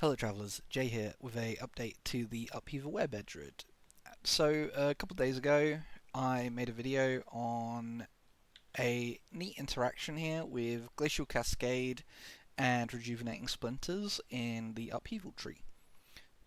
Hello travellers, Jay here with a update to the Upheaval Werebear Druid. So a couple of days ago I made a video on a neat interaction here with Glacial Cascade and Rejuvenating Splinters in the Upheaval tree.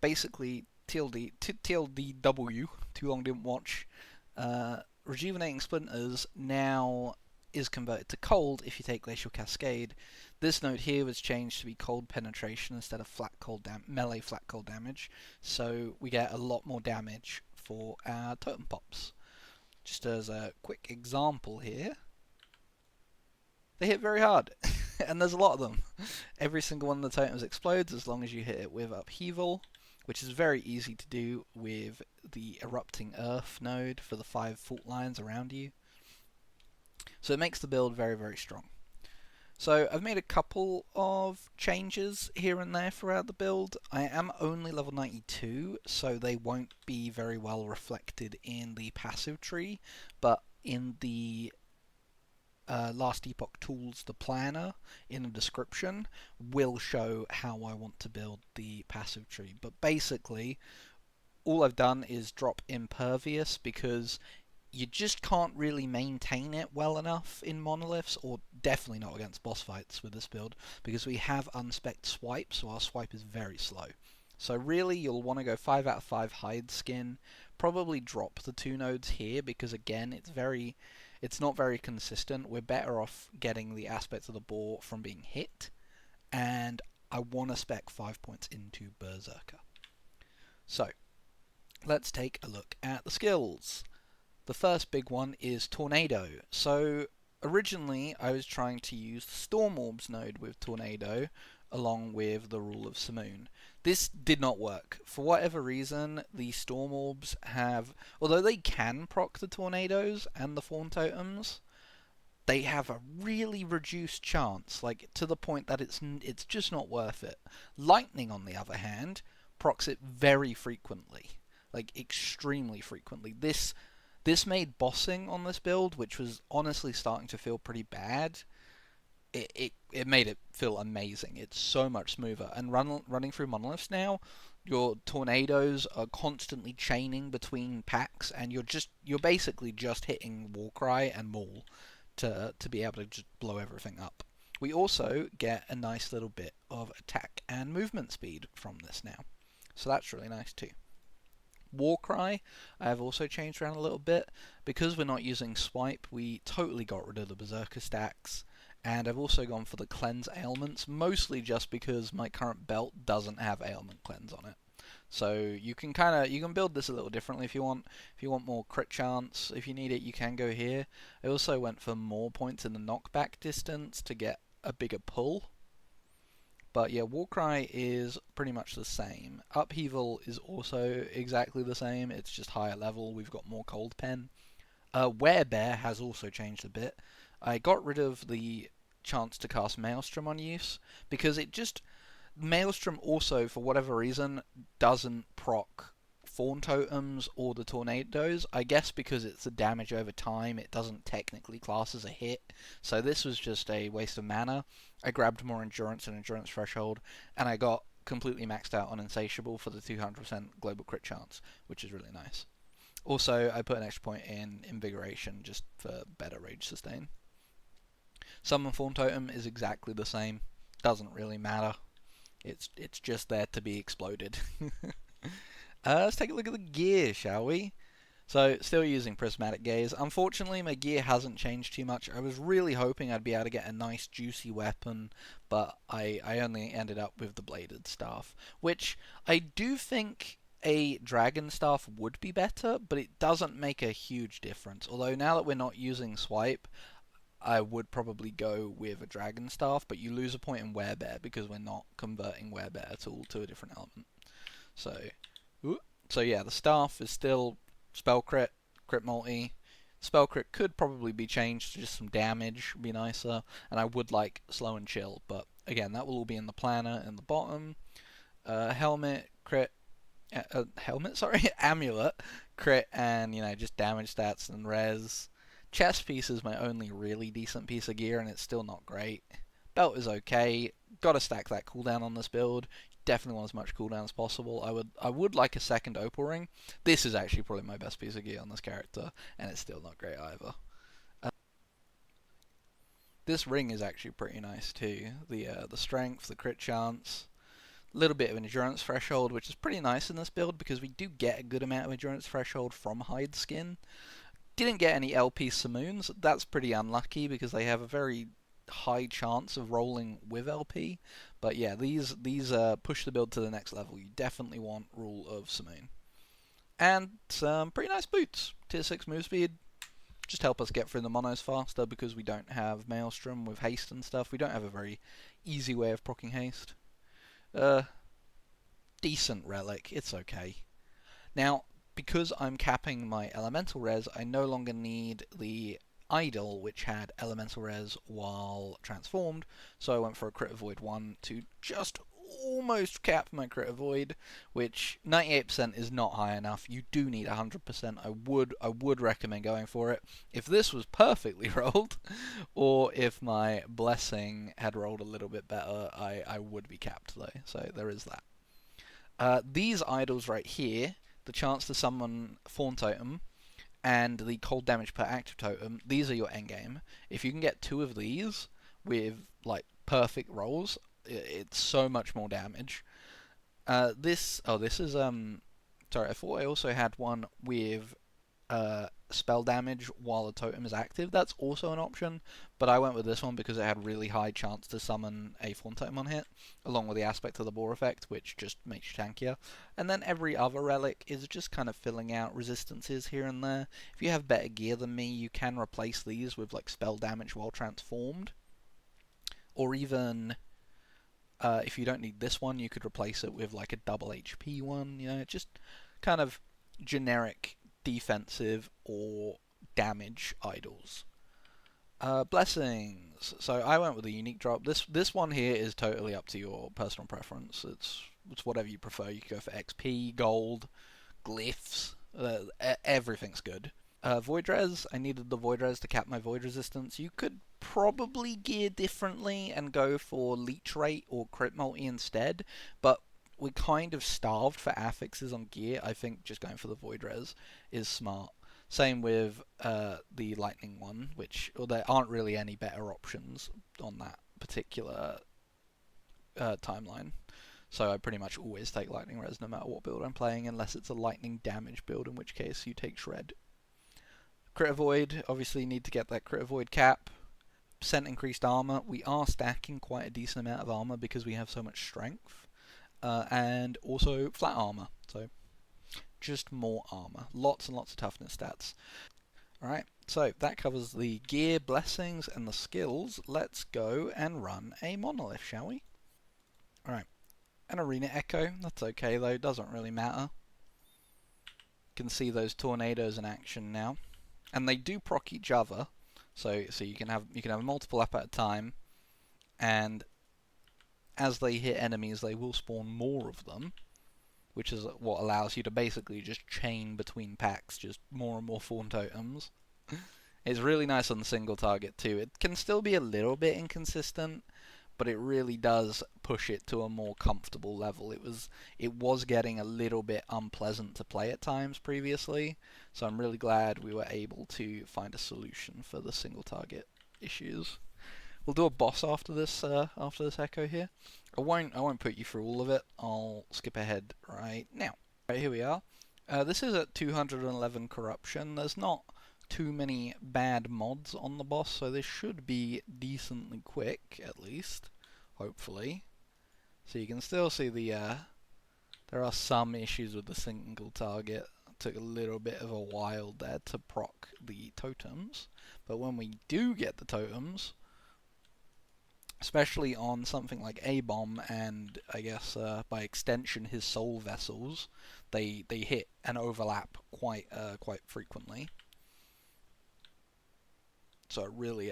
Basically TLDW, too long didn't watch, Rejuvenating Splinters now is converted to cold if you take Glacial Cascade. This node here was changed to be cold penetration instead of melee flat cold damage, so we get a lot more damage for our totem pops. Just as a quick example here, they hit very hard, and there's a lot of them. Every single one of the totems explodes as long as you hit it with Upheaval, which is very easy to do with the Erupting Earth node for the 5 fault lines around you. So it makes the build very, very strong. So I've made a couple of changes here and there throughout the build. I am only level 92, so they won't be very well reflected in the passive tree, but in the Last Epoch Tools, the planner, in the description, will show how I want to build the passive tree. But basically, all I've done is drop Impervious because you just can't really maintain it well enough in monoliths, or definitely not against boss fights with this build, because we have unspec'd swipe, so our swipe is very slow. So really you'll want to go 5 out of 5 hide skin, probably drop the 2 nodes here, because again it's not very consistent. We're better off getting the aspects of the boar from being hit, and I want to spec 5 points into Berserker. So let's take a look at the skills. The first big one is Tornado. So originally I was trying to use the Storm Orbs node with Tornado along with the Rule of Simoon. This did not work. For whatever reason, the Storm Orbs have, although they can proc the Tornadoes and the Fawn Totems, they have a really reduced chance, like to the point that it's just not worth it. Lightning, on the other hand, procs it very frequently, like extremely frequently. This made bossing on this build, which was honestly starting to feel pretty bad, it made it feel amazing. It's so much smoother. And running through monoliths now, your tornadoes are constantly chaining between packs, and you're basically just hitting Warcry and Maul to be able to just blow everything up. We also get a nice little bit of attack and movement speed from this now, so that's really nice too. Warcry I have also changed around a little bit. Because we're not using swipe, we totally got rid of the Berserker stacks, and I've also gone for the cleanse ailments, mostly just because my current belt doesn't have ailment cleanse on it. So you can build this a little differently if you want. If you want more crit chance, if you need it, you can go here. I also went for more points in the knockback distance to get a bigger pull. But yeah, Warcry is pretty much the same. Upheaval is also exactly the same, it's just higher level, we've got more Cold Pen. Werebear has also changed a bit. I got rid of the chance to cast Maelstrom on use, because Maelstrom also, for whatever reason, doesn't proc Fawn Totems or the Tornadoes. I guess because it's the damage over time, it doesn't technically class as a hit. So this was just a waste of mana. I grabbed more Endurance and Endurance Threshold, and I got completely maxed out on Insatiable for the 200% global crit chance, which is really nice. Also, I put an extra point in Invigoration just for better rage sustain. Summon Fawn Totem is exactly the same. Doesn't really matter. It's just there to be exploded. Let's take a look at the gear, shall we? So, still using Prismatic Gaze. Unfortunately, my gear hasn't changed too much. I was really hoping I'd be able to get a nice, juicy weapon, but I only ended up with the Bladed Staff, which I do think a Dragon Staff would be better, but it doesn't make a huge difference. Although, now that we're not using Swipe, I would probably go with a Dragon Staff, but you lose a point in Werebear because we're not converting Werebear at all to a different element. So yeah, the staff is still spell crit, crit multi. Spell crit could probably be changed to just some damage, would be nicer. And I would like slow and chill, but again, that will all be in the planner in the bottom. Helmet, crit, amulet, crit, and just damage stats and res. Chest piece is my only really decent piece of gear, and it's still not great. Belt is okay. got to stack that cooldown on this build. Definitely want as much cooldown as possible. I would like a second Opal Ring. This is actually probably my best piece of gear on this character, and it's still not great either. This ring is actually pretty nice too. The strength, the crit chance, a little bit of an endurance threshold, which is pretty nice in this build because we do get a good amount of endurance threshold from hide skin. Didn't get any LP simoons. That's pretty unlucky because they have a very high chance of rolling with LP. But yeah, these push the build to the next level. You definitely want Rule of Simoon. And some pretty nice boots. Tier 6 move speed. Just help us get through the monos faster because we don't have Maelstrom with haste and stuff. We don't have a very easy way of proccing haste. Decent relic. It's okay. Now, because I'm capping my elemental res, I no longer need the idol, which had elemental res while transformed, so I went for a crit avoid 1 to just almost cap my crit avoid, which 98% is not high enough. You do need 100%. I would recommend going for it. If this was perfectly rolled, or if my blessing had rolled a little bit better, I would be capped though, so there is that. These idols right here, the chance to summon Fawn Totem, and the cold damage per active totem, these are your endgame. If you can get 2 of these with like perfect rolls, it's so much more damage. This is sorry, I thought I also had one with spell damage while the totem is active. That's also an option, but I went with this one because it had really high chance to summon a Fawn Totem on hit, along with the aspect of the Boar effect, which just makes you tankier. And then every other relic is just kind of filling out resistances here and there. If you have better gear than me, you can replace these with like spell damage while transformed, or even if you don't need this one, you could replace it with like a double HP one. You know, just kind of generic defensive or damage idols. Blessings. So I went with a unique drop. This one here is totally up to your personal preference. It's whatever you prefer. You can go for XP, gold, glyphs. Everything's good. Void Res. I needed the Void Res to cap my Void resistance. You could probably gear differently and go for Leech Rate or Crit Multi instead, but we're kind of starved for affixes on gear. I think just going for the Void Res is smart. Same with the Lightning one, which there aren't really any better options on that particular timeline. So I pretty much always take Lightning Res no matter what build I'm playing, unless it's a Lightning damage build, in which case you take Shred. Crit Avoid, obviously need to get that Crit Avoid cap. Percent increased armor. We are stacking quite a decent amount of armor because we have so much strength. And also flat armor. So just more armor. Lots and lots of toughness stats. Alright, so that covers the gear, blessings, and the skills. Let's go and run a monolith, shall we? Alright, an arena echo. That's okay though, doesn't really matter. You can see those tornadoes in action now. And they do proc each other. So you can have multiple up at a time, and as they hit enemies, they will spawn more of them, which is what allows you to basically just chain between packs, just more and more Fawn Totems. It's really nice on the single target too. It can still be a little bit inconsistent, but it really does push it to a more comfortable level. It was getting a little bit unpleasant to play at times previously, so I'm really glad we were able to find a solution for the single target issues. We'll do a boss after this echo here. I won't put you through all of it. I'll skip ahead right now. Right, here we are. This is at 211 corruption. There's not too many bad mods on the boss, so this should be decently quick, at least, hopefully. So you can still see there are some issues with the single target. It took a little bit of a while there to proc the totems, but when we do get the totems, especially on something like A-Bomb and I guess by extension his soul vessels, they hit and overlap quite frequently. So it really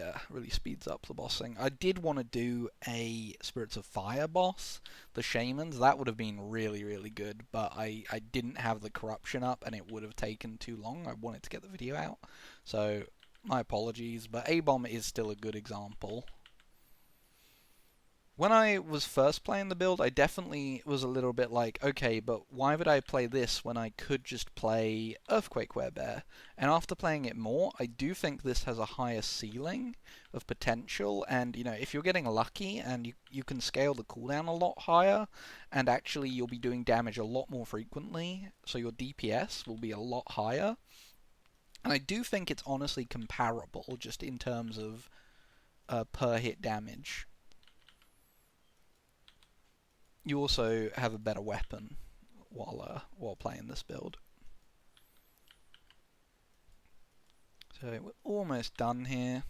speeds up the bossing. I did want to do a Spirits of Fire boss, the Shamans. That would have been really good, but I didn't have the corruption up and it would have taken too long. I wanted to get the video out, so my apologies. But A-Bomb is still a good example. When I was first playing the build, I definitely was a little bit like, okay, but why would I play this when I could just play Earthquake Werebear? And after playing it more, I do think this has a higher ceiling of potential, and if you're getting lucky and you can scale the cooldown a lot higher, and actually you'll be doing damage a lot more frequently, so your DPS will be a lot higher. And I do think it's honestly comparable just in terms of per hit damage. You also have a better weapon while playing this build. So we're almost done here.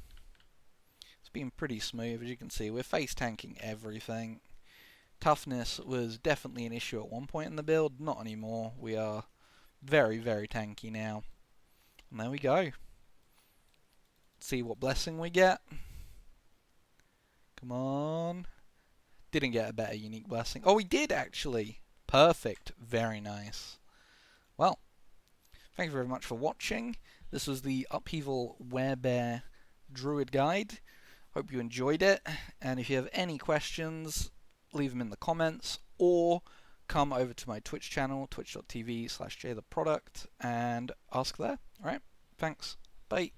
It's been pretty smooth, as you can see. We're face tanking everything. Toughness was definitely an issue at one point in the build, not anymore. We are very, very tanky now. And there we go. Let's see what blessing we get. Come on. Didn't get a better unique blessing. Oh, we did actually. Perfect. Very nice. Well, thank you very much for watching. This was the Upheaval Werebear Druid Guide. Hope you enjoyed it, and if you have any questions, leave them in the comments, or come over to my Twitch channel, twitch.tv/jtheproduct, and ask there. Alright, thanks. Bye.